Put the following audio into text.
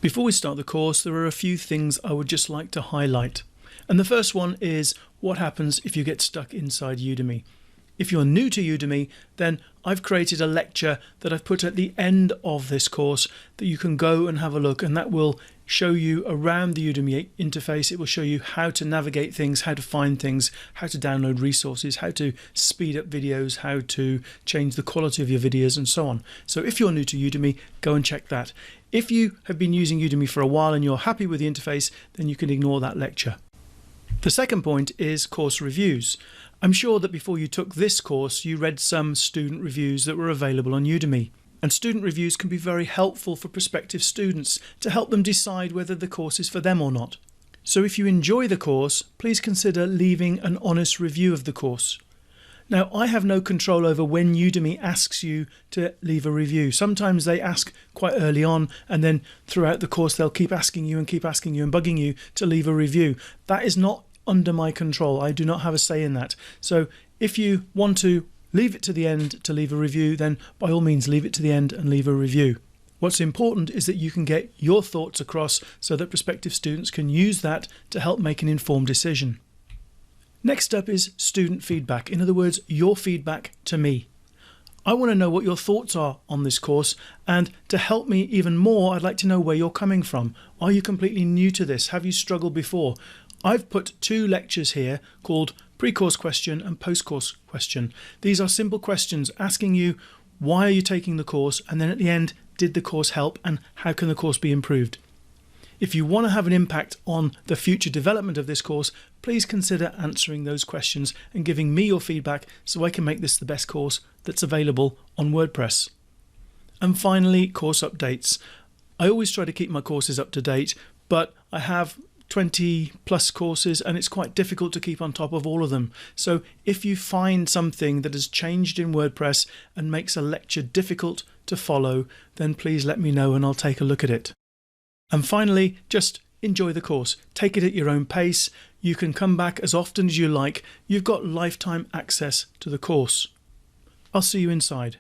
Before we start the course, there are a few things I would just like to highlight. And the first one is what happens if you get stuck inside Udemy. If you're new to Udemy, then I've created a lecture that I've put at the end of this course that you can go and have a look, and that will show you around the Udemy interface. It will show you how to navigate things, how to find things, how to download resources, how to speed up videos, how to change the quality of your videos, and so on. So if you're new to Udemy, go and check that. If you have been using Udemy for a while and you're happy with the interface, then you can ignore that lecture. The second point is course reviews. I'm sure that before you took this course, you read some student reviews that were available on Udemy. And student reviews can be very helpful for prospective students to help them decide whether the course is for them or not. So if you enjoy the course, please consider leaving an honest review of the course. Now, I have no control over when Udemy asks you to leave a review. Sometimes they ask quite early on, and then throughout the course they'll keep asking you and bugging you to leave a review. That is not under my control. I do not have a say in that. So if you want to leave it to the end to leave a review, then by all means leave it to the end and leave a review. What's important is that you can get your thoughts across so that prospective students can use that to help make an informed decision. Next up is student feedback. In other words, your feedback to me. I want to know what your thoughts are on this course, and to help me even more, I'd like to know where you're coming from. Are you completely new to this? Have you struggled before? I've put 2 lectures here called pre-course question and post-course question. These are simple questions asking you, why are you taking the course? And then at the end, did the course help, and how can the course be improved? If you want to have an impact on the future development of this course, please consider answering those questions and giving me your feedback so I can make this the best course that's available on WordPress. And finally, course updates. I always try to keep my courses up to date, but I have 20 plus courses and it's quite difficult to keep on top of all of them. So if you find something that has changed in WordPress and makes a lecture difficult to follow, then please let me know and I'll take a look at it. And finally, just enjoy the course. Take it at your own pace. You can come back as often as you like. You've got lifetime access to the course. I'll see you inside.